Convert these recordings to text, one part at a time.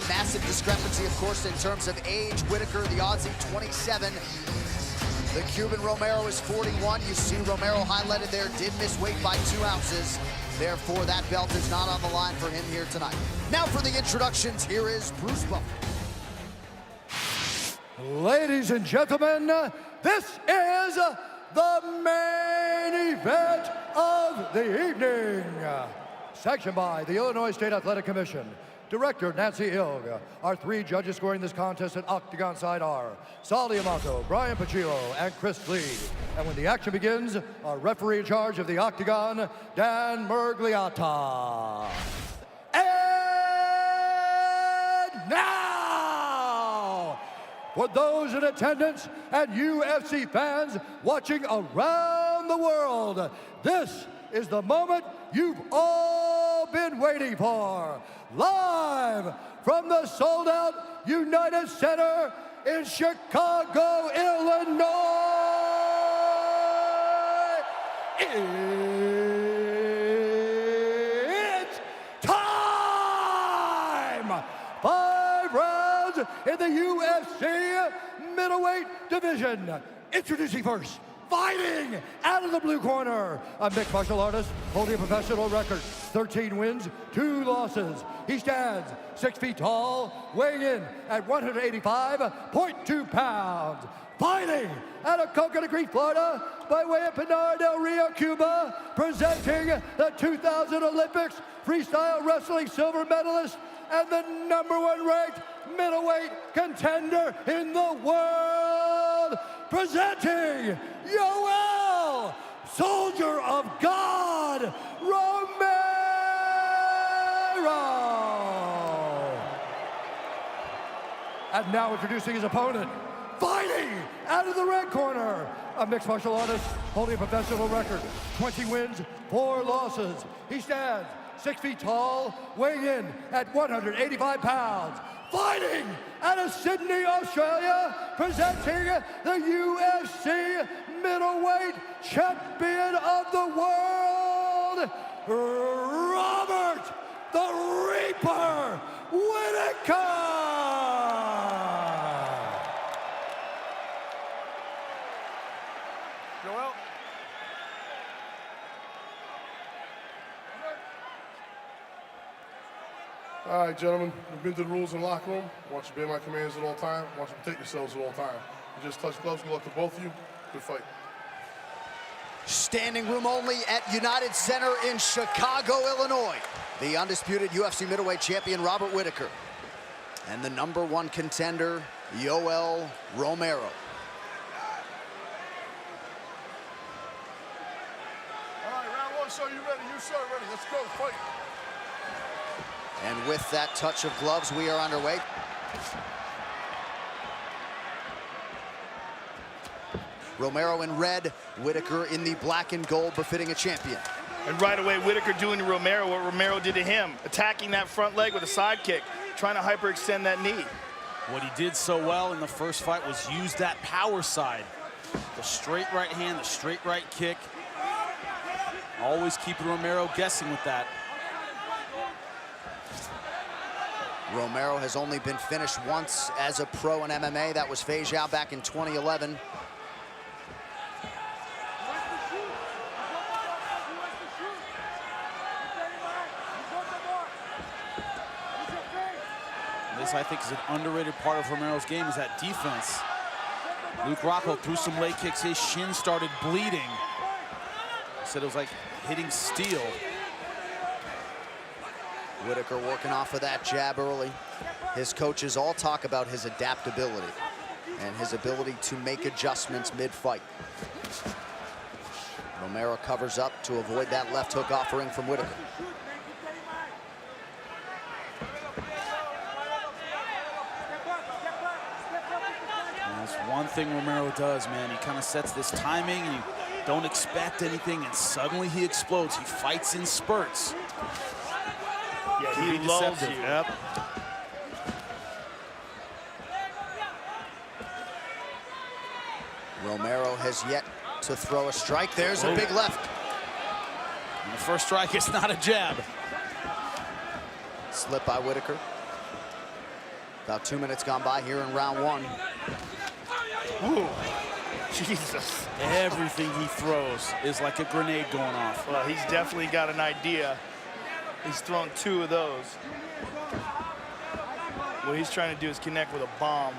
Massive discrepancy, of course, in terms of age. Whittaker, the Aussie, 27. The Cuban Romero is 41. You see Romero highlighted there, did miss weight by 2 ounces. Therefore, that belt is not on the line for him here tonight. Now for the introductions, here is Bruce Buffer. Ladies and gentlemen, this is the main event of the evening. Sanctioned by the Illinois State Athletic Commission. Director Nancy Ilg. Our 3 judges scoring this contest at Octagon side are Sal Diamato, Brian Pachillo, and Chris Lee. And when the action begins, our referee in charge of the Octagon, Dan Mergliata. And now, for those in attendance and UFC fans watching around the world, this is the moment you've all been waiting for. Live from the sold-out United Center in Chicago, Illinois, it's time! 5 rounds in the UFC middleweight division. Introducing first, fighting out of the blue corner, a mixed martial artist holding a professional record, 13 wins, 2 losses. He stands 6 feet tall, weighing in at 185.2 pounds. Fighting out of Coconut Creek, Florida, by way of Pinar del Rio, Cuba, presenting the 2000 Olympics freestyle wrestling silver medalist and the #1 ranked middleweight contender in the world, presenting Yoel, Soldier of God, Romero. And now introducing his opponent, fighting out of the red corner, a mixed martial artist holding a professional record, 20 wins, 4 losses. He stands 6 feet tall, weighing in at 185 pounds. Fighting out of Sydney, Australia, presenting the UFC middleweight champion of the world, Robert the Reaper Whittaker! Joel? All right, gentlemen, we've been through the rules in the locker room. I want you to obey my commands at all times. I want you to protect yourselves at all times. You just touch gloves, good luck to both of you. Good fight. Standing room only at United Center in Chicago, Illinois. The undisputed UFC middleweight champion, Robert Whittaker. And the #1 contender, Yoel Romero. All right, round 1, sir, you ready? You, sir, ready. Let's go, fight. And with that touch of gloves, we are underway. Romero in red, Whittaker in the black and gold, befitting a champion. And right away, Whittaker doing to Romero what Romero did to him, attacking that front leg with a side kick, trying to hyperextend that knee. What he did so well in the first fight was use that power side. The straight right hand, the straight right kick. Always keeping Romero guessing with that. Romero has only been finished once as a pro in MMA. That was Fei Zhao back in 2011. This, I think, is an underrated part of Romero's game, is that defense. Luke Rocco threw some leg kicks. His shin started bleeding. He said it was like hitting steel. Whittaker working off of that jab early. His coaches all talk about his adaptability and his ability to make adjustments mid-fight. Romero covers up to avoid that left hook offering from Whittaker. That's one thing Romero does, man. He kind of sets this timing, and you don't expect anything, and suddenly he explodes. He fights in spurts. Yeah, he loves you. Yep. Romero has yet to throw a strike. There's a big left. And the first strike is not a jab. Slip by Whittaker. About 2 minutes gone by here in round one. Ooh, Jesus. Everything he throws is like a grenade going off. Well, he's definitely got an idea. He's thrown 2 of those. What he's trying to do is connect with a bomb.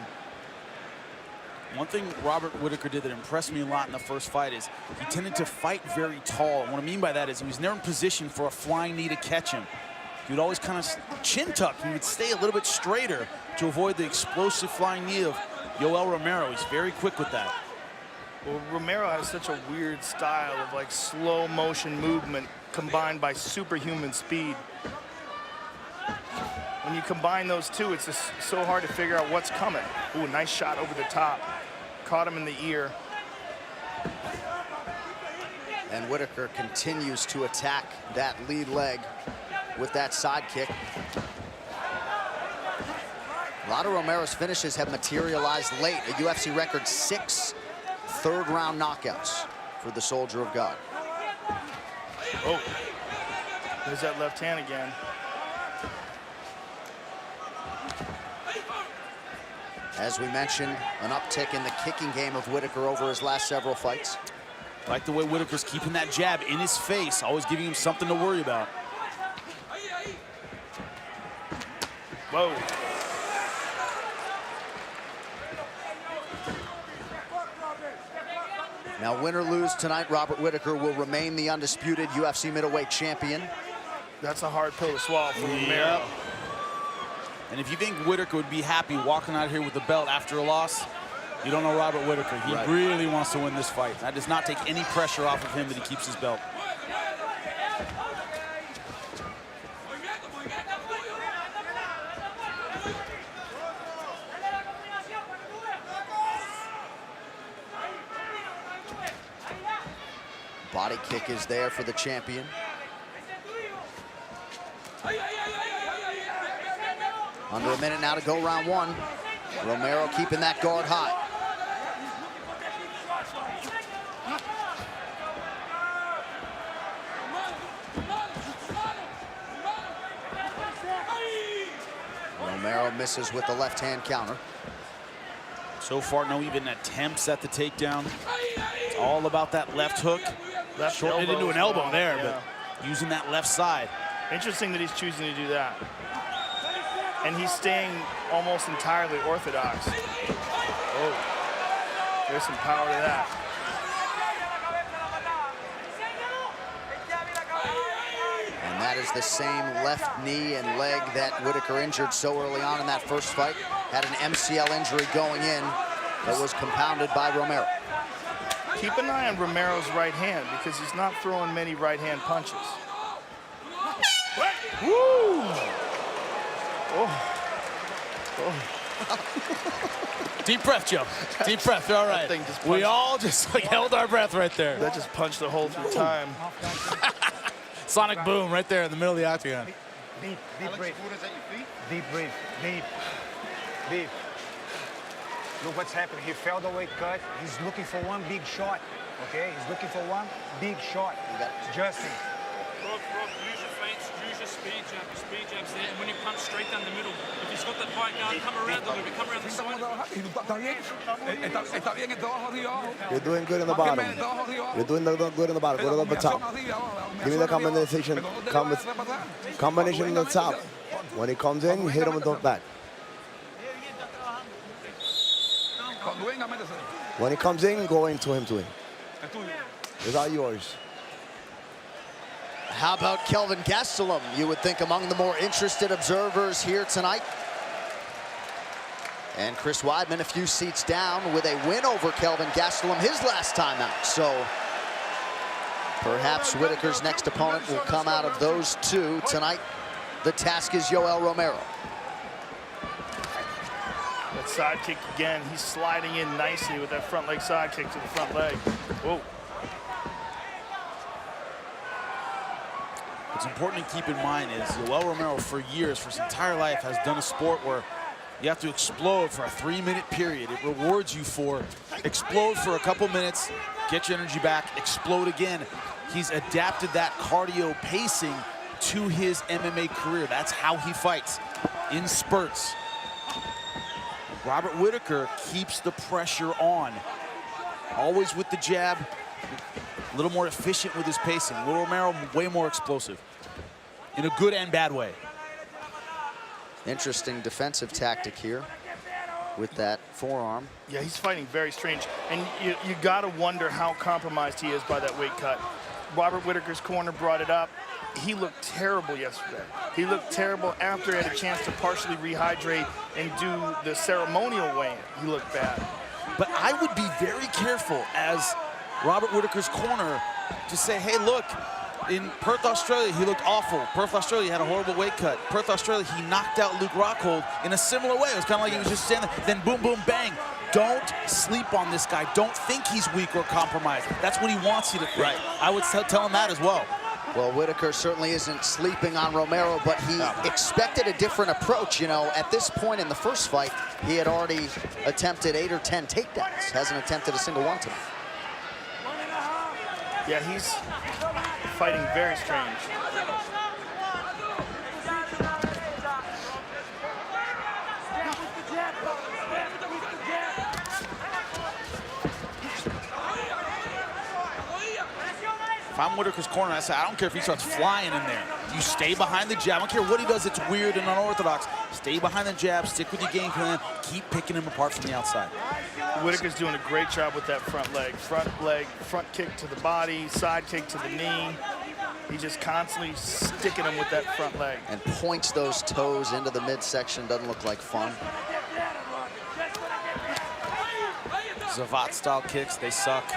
One thing Robert Whittaker did that impressed me a lot in the first fight is he tended to fight very tall. And what I mean by that is he was never in position for a flying knee to catch him. He would always kind of chin tuck. He would stay a little bit straighter to avoid the explosive flying knee of Yoel Romero. He's very quick with that. Well, Romero has such a weird style of like slow motion movement combined by superhuman speed. When you combine those two, it's just so hard to figure out what's coming. Ooh, nice shot over the top. Caught him in the ear. And Whittaker continues to attack that lead leg with that side kick. A lot of Romero's finishes have materialized late. A UFC record 6 third-round knockouts for the Soldier of God. Oh, there's that left hand again. As we mentioned, an uptick in the kicking game of Whittaker over his last several fights. I like the way Whittaker's keeping that jab in his face, always giving him something to worry about. Whoa. Now, win or lose tonight, Robert Whittaker will remain the undisputed UFC middleweight champion. That's a hard pill to swallow for Romero. And if you think Whittaker would be happy walking out here with the belt after a loss, you don't know Robert Whittaker. He really wants to win this fight. That does not take any pressure off of him that he keeps his belt. Body kick is there for the champion. Under a minute now to go round one. Romero keeping that guard high. Romero misses with the left hand counter. So far, no even attempts at the takedown. It's all about that left hook. Shortened it into an elbow there, but using that left side. Interesting that he's choosing to do that. And he's staying almost entirely orthodox. Oh, there's some power to that. And that is the same left knee and leg that Whittaker injured so early on in that first fight. Had an MCL injury going in that was compounded by Romero. Keep an eye on Romero's right hand because he's not throwing many right hand punches. Woo! Oh. Oh. Deep breath, Joe. Deep breath. All right. We all just held our breath right there. That just punched the hole through time. Sonic boom right there in the middle of the octagon. Deep breath. Deep breath. Deep. Deep. Look what's happening. He felt the weight cut. He's looking for one big shot. Okay? He's looking for one big shot. Justin. Rob, use your feints, use your speed jab. Your speed jab's there, and when you punch straight down the middle, if he's got that high guard, come around a little bit, come around the side. You're doing good in the bottom. You're doing good in the bottom. Go to the top. Give me the combination. Combination in the top. When he comes in, hit him with the back. When he comes in, go into him to him. It's all yours. How about Kelvin Gastelum? You would think among the more interested observers here tonight. And Chris Weidman a few seats down with a win over Kelvin Gastelum his last time out. So perhaps Whittaker's next opponent will come out of those two tonight. The task is Yoel Romero. That side kick again. He's sliding in nicely with that front leg side kick to the front leg. Whoa. What's important to keep in mind is Yoel Romero for years, for his entire life, has done a sport where You have to explode for a 3-minute period. It rewards you for explode for a couple minutes, get your energy back, explode again. He's adapted that cardio pacing to his MMA career. That's how he fights, in spurts. Robert Whittaker keeps the pressure on. Always with the jab, a little more efficient with his pacing. Will Romero, way more explosive, in a good and bad way. Interesting defensive tactic here with that forearm. Yeah, he's fighting very strange. And you gotta wonder how compromised he is by that weight cut. Robert Whittaker's corner brought it up. He looked terrible yesterday. He looked terrible after he had a chance to partially rehydrate and do the ceremonial weigh-in. He looked bad. But I would be very careful as Robert Whittaker's corner to say, hey, look, in Perth, Australia, he looked awful. Perth, Australia had a horrible weight cut. Perth, Australia, he knocked out Luke Rockhold in a similar way. It was kind of like he was just standing there, then boom, boom, bang. Don't sleep on this guy. Don't think he's weak or compromised. That's what he wants you to think. Right. I would tell him that as well. Well, Whittaker certainly isn't sleeping on Romero, but he expected a different approach. You know, at this point in the first fight, he had already attempted 8 or 10 takedowns. Hasn't attempted a single one tonight. Yeah, he's fighting very strange. If I'm Whittaker's corner, I say, I don't care if he starts flying in there. You stay behind the jab. I don't care what he does, it's weird and unorthodox. Stay behind the jab, stick with your game plan, keep picking him apart from the outside. Whittaker's doing a great job with that front leg, front kick to the body, side kick to the knee. He's just constantly sticking him with that front leg. And points those toes into the midsection. Doesn't look like fun. Zavat-style kicks, they suck.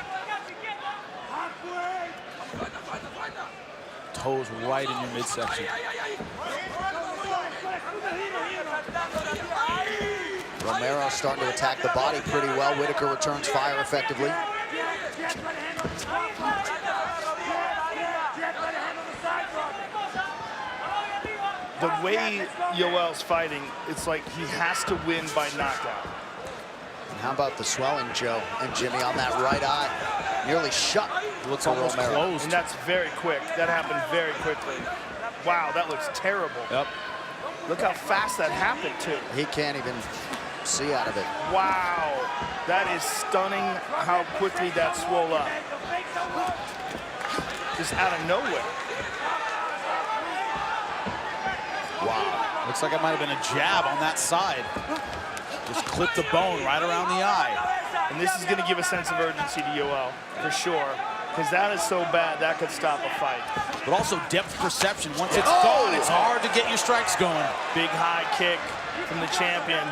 Toes right in your midsection. Romero starting to attack the body pretty well. Whittaker returns fire effectively. The way Yoel's fighting, it's like he has to win by knockout. And how about the swelling, Joe and Jimmy, on that right eye? Nearly shut. Looks almost closed. And that's very quick. That happened very quickly. Wow, that looks terrible. Yep. Look how fast that happened, too. He can't even see out of it. Wow, that is stunning how quickly that swole up. Just out of nowhere. Wow. Looks like it might have been a jab on that side. Just clipped the bone right around the eye. And this is going to give a sense of urgency to Yoel, for sure. Because that is so bad, that could stop a fight. But also depth perception. Once it's gone, it's hard to get your strikes going. Big high kick from the champion.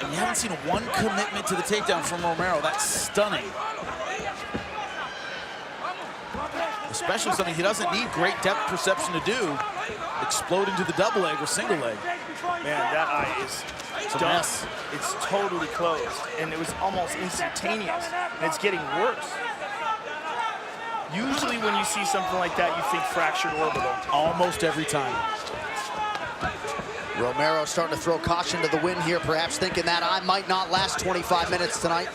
And you haven't seen one commitment to the takedown from Romero. That's stunning. Especially something he doesn't need great depth perception to do. Explode into the double leg or single leg. Man, that eye is done. It's totally closed. And it was almost instantaneous. And it's getting worse. Usually when you see something like that, you think fractured orbital. Almost every time. Romero starting to throw caution to the wind here, perhaps thinking that eye might not last 25 minutes tonight.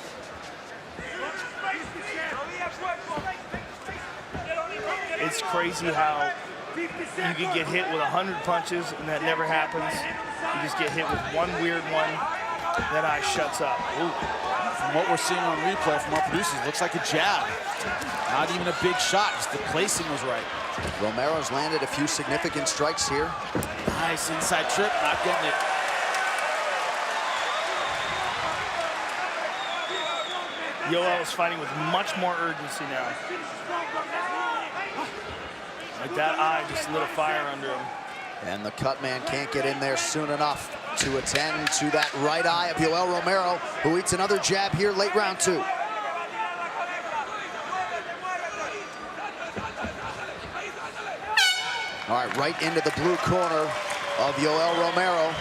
It's crazy how you can get hit with 100 punches and that never happens. You just get hit with one weird one, that eye shuts up. Ooh. From what we're seeing on replay from our producers, looks like a jab. Not even a big shot, just the placing was right. Romero's landed a few significant strikes here. Nice inside trip, not getting it. Yoel is fighting with much more urgency now. Like that eye just lit a fire under him. And the cut man can't get in there soon enough to attend to that right eye of Yoel Romero, who eats another jab here late round 2. All right, right into the blue corner of Yoel Romero.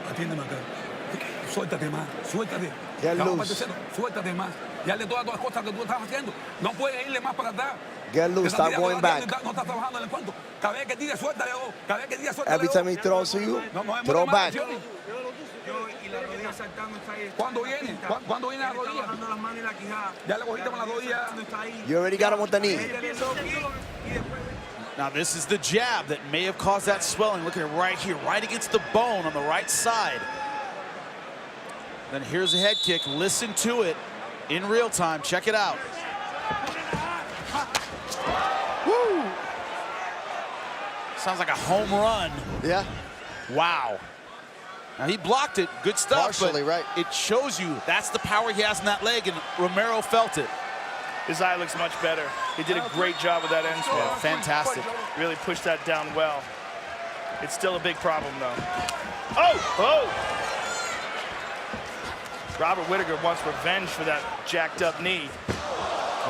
Atiéndeme acá. Suéltate más, suéltate. Get Vamos loose. para el tercero, suéltate más. Y hazle todas las cosas que tú estás haciendo. No puedes irle más para atrás. Get loose, stop going back. No estás trabajando en el cuento. Cada vez que tire, suéltale. Cada vez que tire, suéltale. Every time he throws to you, throw back. ¿Cuándo viene? ¿Cuándo viene la rodilla? Ya le cogiste con la rodilla. You already got him with the knee. Now this is the jab that may have caused that swelling. Look at it right here, right against the bone on the right side. Then here's a head kick. Listen to it in real time. Check it out. Woo! Sounds like a home run. Yeah. Wow. Now he blocked it. Good stuff. Partially, but right. It shows you that's the power he has in that leg, and Romero felt it. His eye looks much better. He did a great job with that end swing. Yeah, fantastic. Really pushed that down well. It's still a big problem, though. Oh! Robert Whittaker wants revenge for that jacked up knee.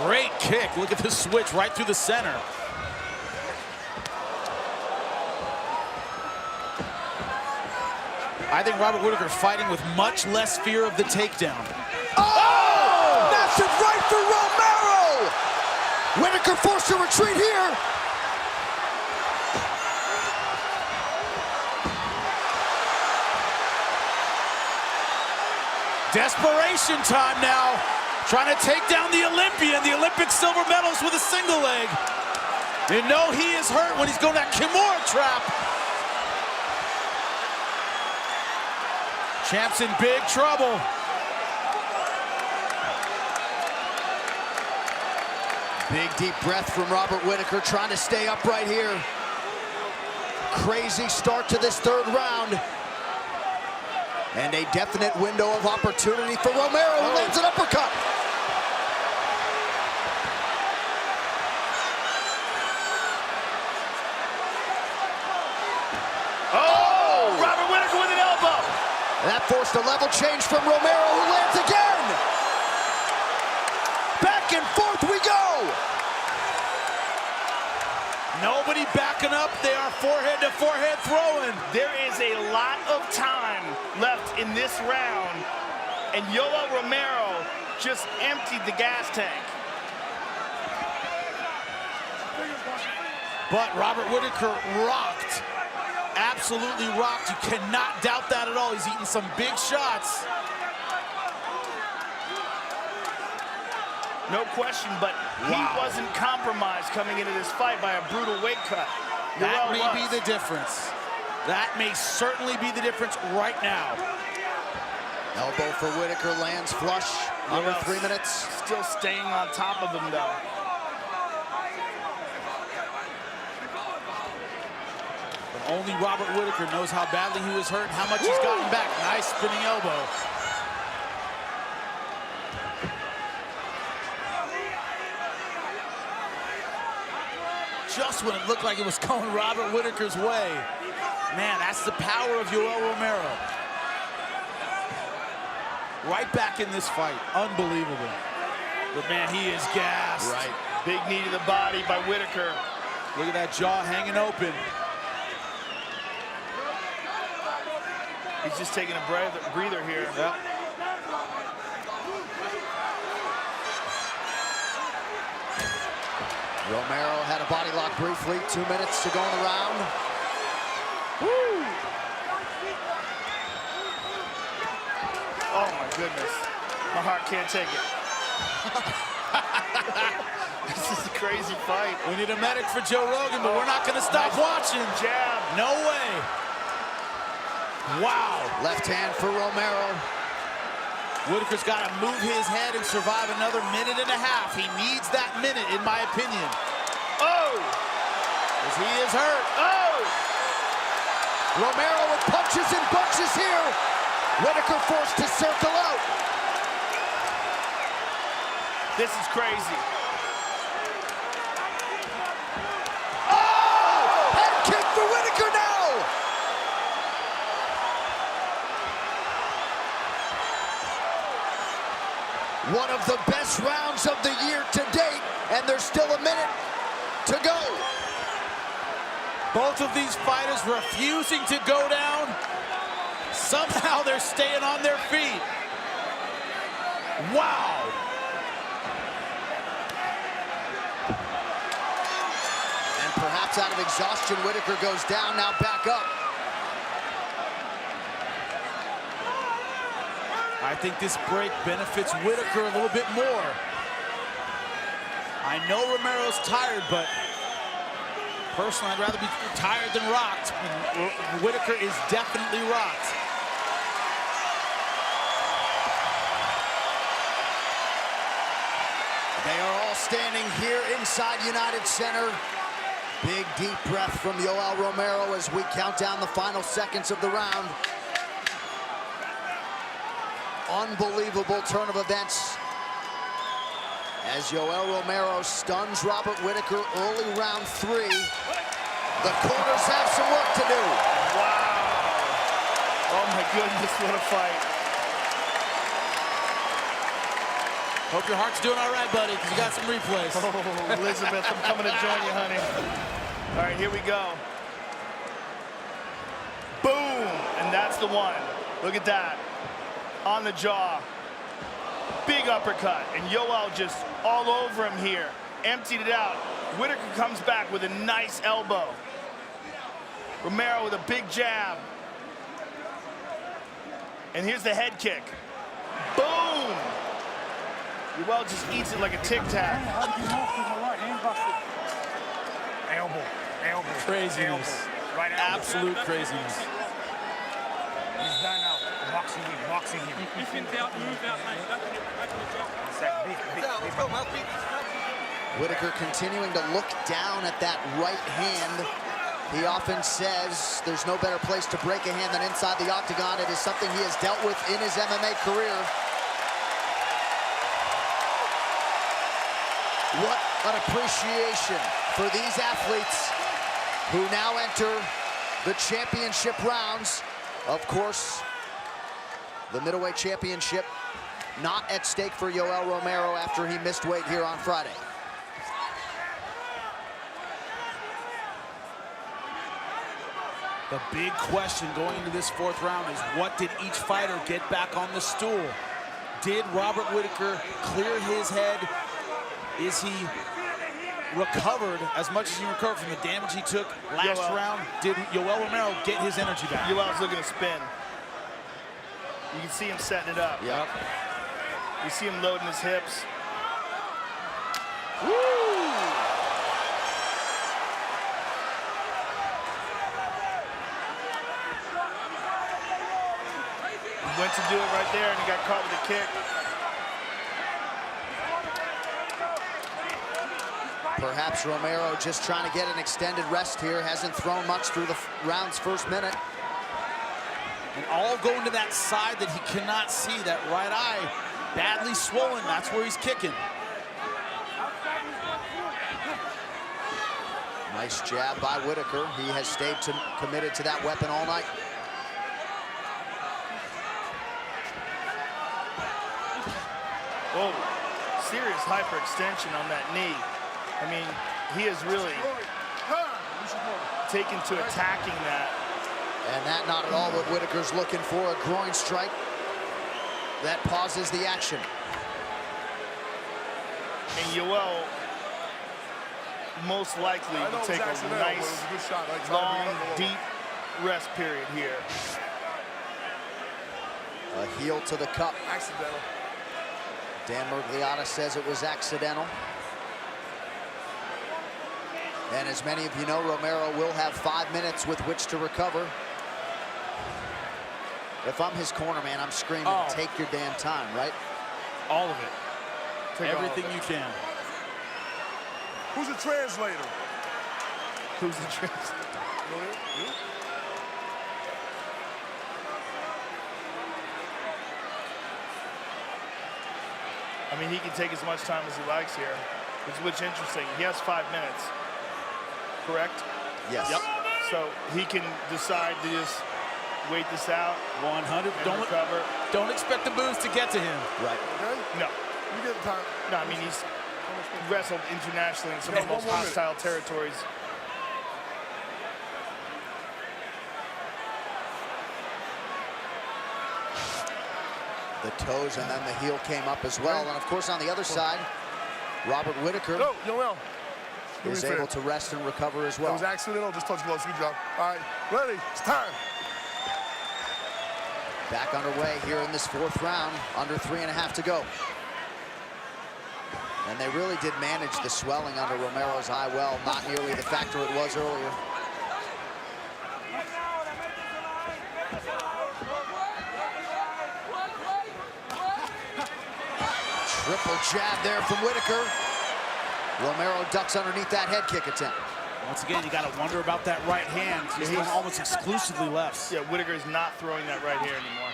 Great kick. Look at this switch right through the center. I think Robert Whittaker fighting with much less fear of the takedown. Oh! Massive right for Romero! Whittaker forced to retreat here. Desperation time now. Trying to take down the Olympian, the Olympic silver medalist with a single leg. You know he is hurt when he's going that Kimura trap. Champ's in big trouble. Big deep breath from Robert Whittaker, trying to stay upright here. Crazy start to this third round. And a definite window of opportunity for Romero, who lands an uppercut. Oh! Robert Whittaker with an elbow. That forced a level change from Romero, who lands again. Back and forth we go. Nobody backing up. They are forehead to forehead throwing. There is a lot of time left in this round, and Yoel Romero just emptied the gas tank. But Robert Whittaker rocked. Absolutely rocked. You cannot doubt that at all. He's eating some big shots. No question, but he wasn't compromised coming into this fight by a brutal weight cut. That may be the difference. That may certainly be the difference right now. Elbow for Whittaker lands flush. Under 3 minutes. Still staying on top of him, though. But only Robert Whittaker knows how badly he was hurt and how much he's gotten back. Nice spinning elbow. Just when it looked like it was going Robert Whittaker's way. Man, that's the power of Yoel Romero. Right back in this fight. Unbelievable. But man, he is gassed. Right. Big knee to the body by Whittaker. Look at that jaw hanging open. He's just taking a breather here. Yep. Romero had a body lock briefly. 2 minutes to go in the round. Woo! Oh my goodness. My heart can't take it. This is a crazy fight. We need a medic for Joe Rogan, but we're not going to stop watching. Jab. No way. Wow. Left hand for Romero. Whittaker's got to move his head and survive another minute and a half. He needs that minute, in my opinion. Oh! Because he is hurt. Oh! Romero with punches and bunches here. Whittaker forced to circle out. This is crazy. Oh! Head kick for Whittaker now. One of the best rounds of the year to date, and there's still a minute to go. Both of these fighters refusing to go down. Somehow they're staying on their feet. Wow. And perhaps out of exhaustion, Whittaker goes down, now back up. I think this break benefits Whittaker a little bit more. I know Romero's tired, but personally, I'd rather be tired than rocked. Whittaker is definitely rocked. They are all standing here inside United Center. Big, deep breath from Yoel Romero as we count down the final seconds of the round. Unbelievable turn of events as Yoel Romero stuns Robert Whittaker early round 3. The corners have some work to do. Wow. Oh my goodness, what a fight. Hope your heart's doing all right, buddy, because you got some replays. Oh, Elizabeth, I'm coming to join you, honey. All right, here we go. Boom, and that's the one. Look at that. On the jaw. Big uppercut, and Yoel just all over him here. Emptied it out. Whittaker comes back with a nice elbow. Romero with a big jab. And here's the head kick. Boom! Yoel just eats it like a Tic Tac. Elbow. Craziness. Right elbow. Absolute craziness. He's done now. Boxing him. If in doubt, move out, mate. Back in the drop. Big. Whittaker continuing to look down at that right hand. He often says there's no better place to break a hand than inside the octagon. It is something he has dealt with in his MMA career. What an appreciation for these athletes who now enter the championship rounds. Of course, the middleweight championship not at stake for Yoel Romero after he missed weight here on Friday. The big question going into this 4th round is, what did each fighter get back on the stool? Did Robert Whittaker clear his head? Is he recovered as much as he recovered from the damage he took last round? Did Yoel Romero get his energy back? Yoel's looking to spin. You can see him setting it up. Yep. You see him loading his hips. Woo! He went to do it right there, and he got caught with a kick. Perhaps Romero just trying to get an extended rest here. Hasn't thrown much through the round's first minute. And all going to that side that he cannot see, that right eye, badly swollen. That's where he's kicking. Nice jab by Whittaker. He has stayed committed to that weapon all night. Whoa, serious hyperextension on that knee. I mean, he has really taken to attacking that. And that not at all what Whittaker's looking for, a groin strike. That pauses the action. And Yoel most likely will take a nice, long, deep rest period here. A heel to the cup. Accidental. Dan Murgliata says it was accidental. And as many of you know, Romero will have 5 minutes with which to recover. If I'm his corner, man, I'm screaming, take your damn time, right? All of it. Everything you can. Who's the translator? Who's the translator? You? I mean, he can take as much time as he likes here, which is interesting. He has 5 minutes, correct? Yes. Yep. So he can decide to just wait this out. 100. Don't recover. Don't expect the moves to get to him. Right. Okay? No. You get the time. No, I mean, he's wrestled internationally in some of the most hostile territories. The toes and then the heel came up as well. And of course on the other side, Robert Whittaker is able to rest and recover as well. That was accidental, just touch gloves, good job. All right, ready, it's time. Back underway here in this 4th round, under 3.5 to go. And they really did manage the swelling under Romero's eye well, not nearly the factor it was earlier. Triple jab there from Whittaker. Romero ducks underneath that head kick attempt. Once again, you got to wonder about that right hand. He's going almost exclusively lefts. Yeah, Whittaker is not throwing that right here anymore.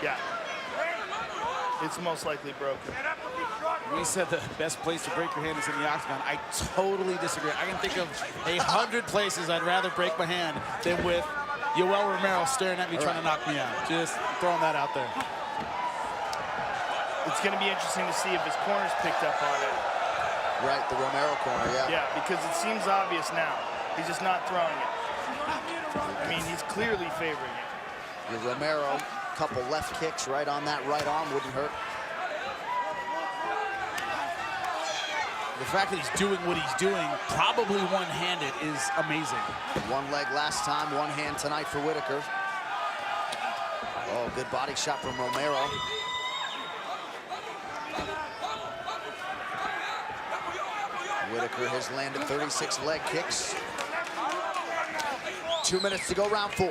Yeah. It's most likely broken. We said the best place to break your hand is in the octagon. I totally disagree. I can think of 100 places I'd rather break my hand than with Yoel Romero staring at me trying to knock me out. Just throwing that out there. It's going to be interesting to see if his corner's picked up on it. Right, the Romero corner, yeah. Yeah, because it seems obvious now. He's just not throwing it. I mean, he's clearly favoring it. The Romero, couple left kicks right on that right arm wouldn't hurt. The fact that he's doing what he's doing, probably one-handed, is amazing. One leg last time, one hand tonight for Whittaker. Oh, good body shot from Romero. Whittaker has landed 36 leg kicks. 2 minutes to go, round 4.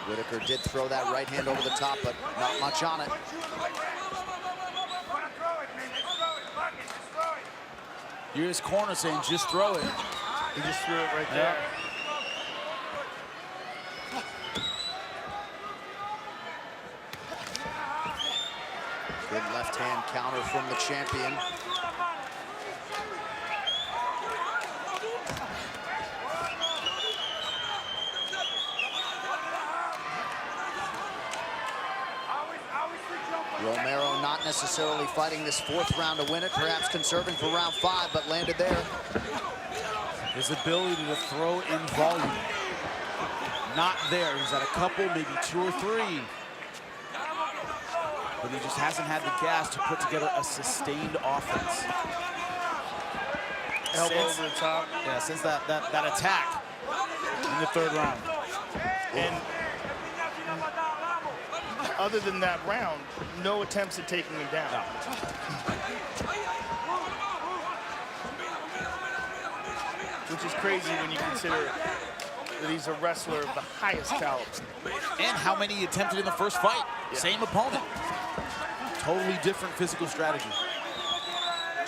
Whittaker did throw that right hand over the top, but not much on it. You're his corner saying, just throw it. He just threw it right there. Good left hand counter from the champion. Romero not necessarily fighting this 4th round to win it, perhaps conserving for round 5, but landed there. His ability to throw in volume, not there. He's had a couple, maybe 2 or 3. But he just hasn't had the gas to put together a sustained offense. Elbow over the top. Yeah, since that attack in the 3rd round. And other than that round, no attempts at taking him down. No. Which is crazy when you consider that he's a wrestler of the highest caliber. And how many he attempted in the first fight. Yeah. Same opponent. Totally different physical strategy.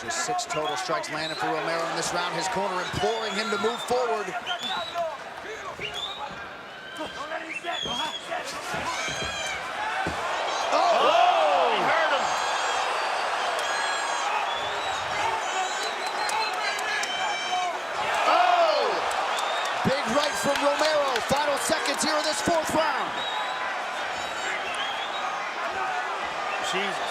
Just 6 total strikes landed for Romero in this round. His corner imploring him to move forward. Oh, he hurt him. Oh! Big right from Romero. Final seconds here in this 4th round. Jesus.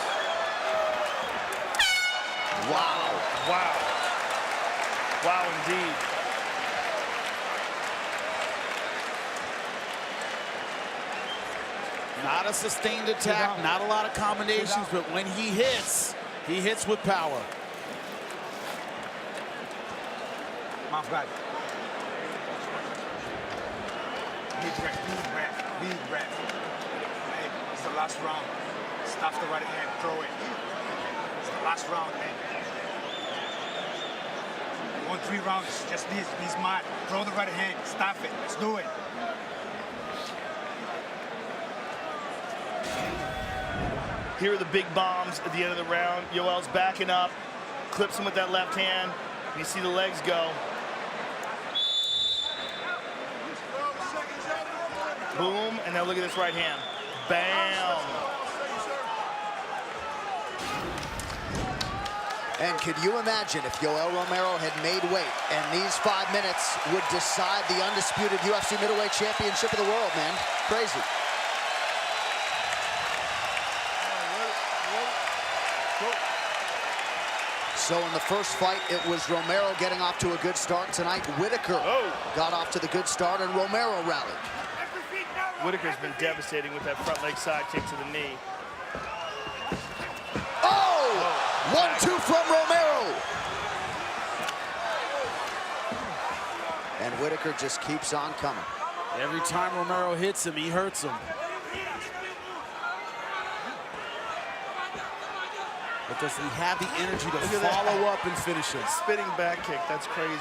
Wow. Wow. Wow, indeed. Not a sustained attack, not a lot of combinations, but when he hits with power. Mouth guard. Deep breath, deep breath, deep breath. Hey, it's the last round. Stuff the right hand, throw it. It's the last round, man. You want 3 rounds, just this, be smart. Throw the right hand, stop it, let's do it. Here are the big bombs at the end of the round. Yoel's backing up, clips him with that left hand. You see the legs go. Boom, and now look at this right hand. Bam. And could you imagine if Yoel Romero had made weight and these 5 minutes would decide the undisputed UFC middleweight championship of the world, man? Crazy. So in the first fight, it was Romero getting off to a good start. Tonight, Whittaker got off to the good start, and Romero rallied. Whittaker's been devastating with that front leg side kick to the knee. Oh! 1-2 from Romero. And Whittaker just keeps on coming. Every time Romero hits him, he hurts him. But does he have the energy to follow up and finish him? Spinning back kick, that's crazy.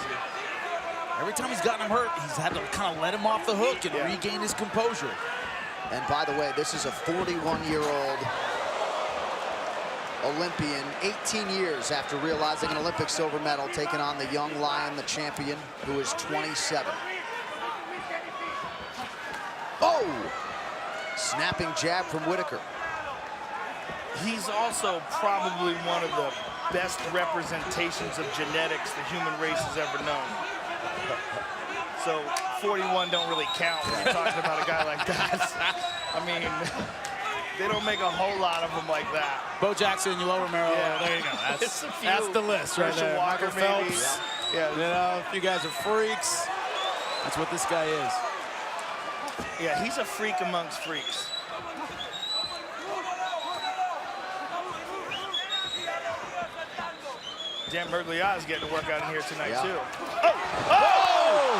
Every time he's gotten him hurt, he's had to kind of let him off the hook and regain his composure. And by the way, this is a 41-year-old Olympian, 18 years after realizing an Olympic silver medal, taking on the young lion, the champion, who is 27. Oh! Snapping jab from Whittaker. He's also probably one of the best representations of genetics the human race has ever known. So 41 don't really count when you're talking about a guy like that. I mean, they don't make a whole lot of them like that. Bo Jackson, you low Romero. Yeah, there you go. That's the list right there. Walker, Michael Phelps. Yeah. You know, if you guys are freaks, that's what this guy is. Yeah, he's a freak amongst freaks. Dan Mergliata's getting a workout in here tonight, too. Oh!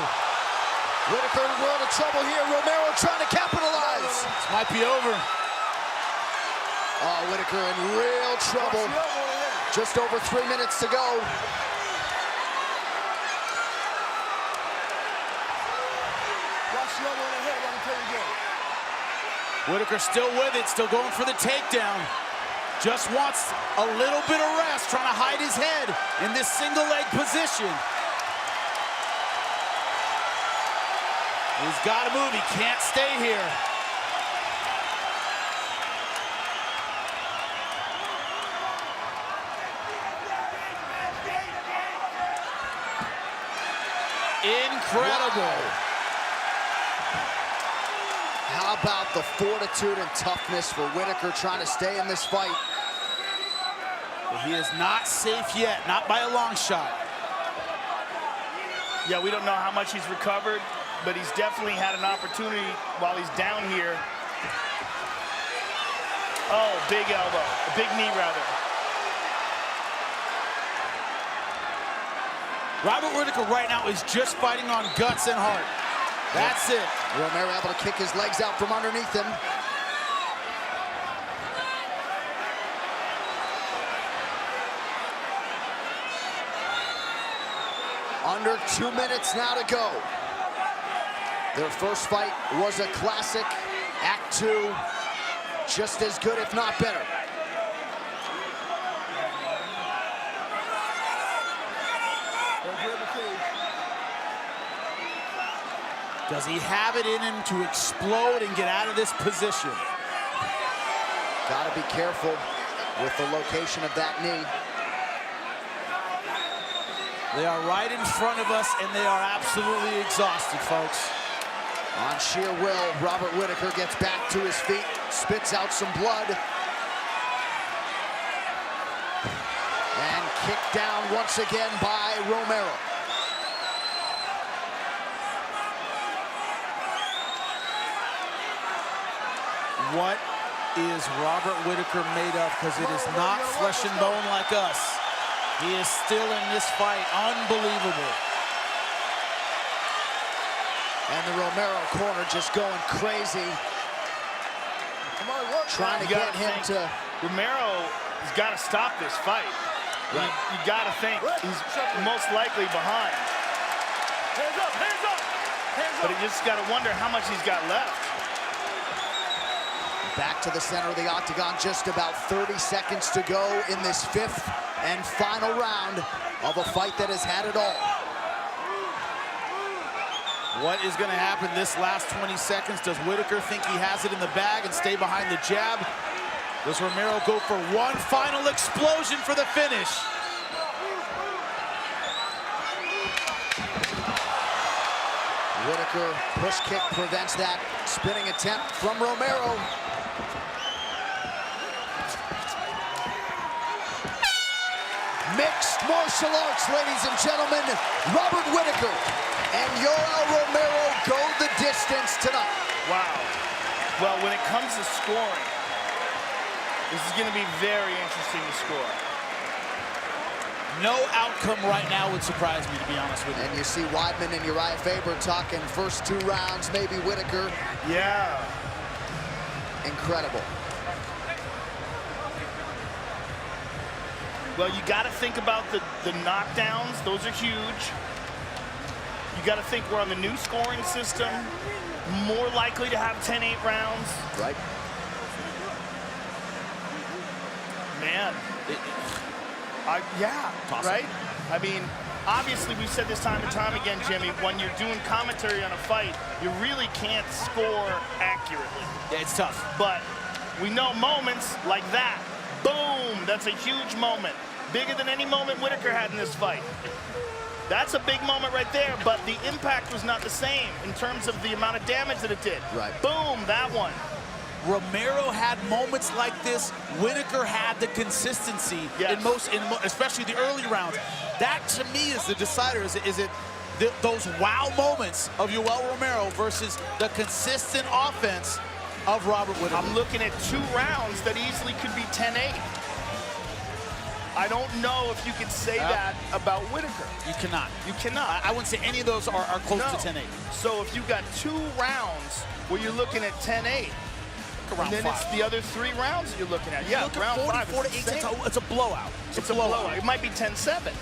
Whittaker in a world of trouble here. Romero trying to capitalize. This might be over. Oh, Whittaker in real trouble. Just over 3 minutes to go. Whittaker still with it, still going for the takedown. Just wants a little bit of rest, trying to hide his head in this single leg position. He's got to move, he can't stay here. Incredible. How about the fortitude and toughness for Whittaker trying to stay in this fight? But he is not safe yet, not by a long shot. Yeah, we don't know how much he's recovered, but he's definitely had an opportunity while he's down here. Oh, big elbow, a big knee rather. Robert Whittaker right now is just fighting on guts and heart. That's it. Romero able to kick his legs out from underneath him. Under 2 minutes now to go. Their first fight was a classic. Act 2, just as good, if not better. Does he have it in him to explode and get out of this position? Got to be careful with the location of that knee. They are right in front of us, and they are absolutely exhausted, folks. On sheer will, Robert Whittaker gets back to his feet, spits out some blood. And kicked down once again by Romero. What is Robert Whittaker made of? Because it is not flesh and bone like us. He is still in this fight. Unbelievable. And the Romero corner just going crazy. Trying to get him to... Romero has got to stop this fight. Right. You got to think he's most likely behind. Hands up, hands up, hands But you just got to wonder how much he's got left. Back to the center of the octagon, just about 30 seconds to go in this fifth and final round of a fight that has had it all. What is going to happen this last 20 seconds? Does Whittaker think he has it in the bag and stay behind the jab? Does Romero go for one final explosion for the finish? Whittaker push kick prevents that spinning attempt from Romero. mixed martial arts, ladies and gentlemen. Robert Whittaker and Yoel Romero go the distance tonight. Wow. Well, when it comes to scoring, this is going to be very interesting to score. No outcome right now would surprise me, to be honest with you. And you see Weidman and Uriah Faber talking first 2 rounds, maybe Whittaker. Yeah. Incredible. Well, you got to think about the knockdowns. Those are huge. You got to think we're on the new scoring system. More likely to have 10-8 rounds. Right. Man. Yeah, right? I mean, obviously, we've said this time and time again, Jimmy, when you're doing commentary on a fight, you really can't score accurately. Yeah, it's tough. But we know moments like that. Boom! That's a huge moment. Bigger than any moment Whittaker had in this fight. That's a big moment right there, but the impact was not the same in terms of the amount of damage that it did. Right. Boom, that one. Romero had moments like this. Whittaker had the consistency Yes. especially the early rounds. That, to me, is the decider. Is it those wow moments of Yoel Romero versus the consistent offense of Robert Whittaker? I'm looking at 2 rounds that easily could be 10-8. I don't know if you could say that about Whittaker. You cannot. You cannot. I wouldn't say any of those are close No. to 10-8. So if you've got 2 rounds where you're looking at 10-8, Round then 5. it's the other 3 rounds that you're looking at. Yeah, Look at round 40, 5 is 48, insane. it's a blowout. It's a blowout. It might be 10-7.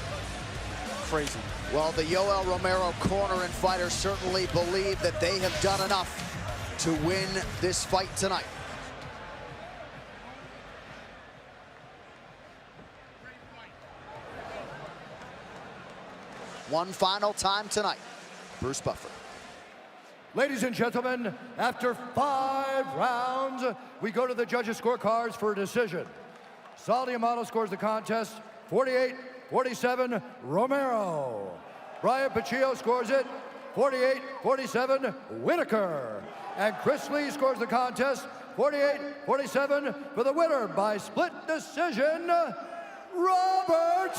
Crazy. Well, the Yoel Romero corner and fighters certainly believe that they have done enough to win this fight tonight. One final time tonight. Bruce Buffer. Ladies and gentlemen, after 5 rounds, we go to the judges' scorecards for a decision. Saldi Amato scores the contest, 48-47, Romero. Brian Paccio scores it, 48-47, Whittaker. And Chris Lee scores the contest, 48-47, for the winner by split decision, Robert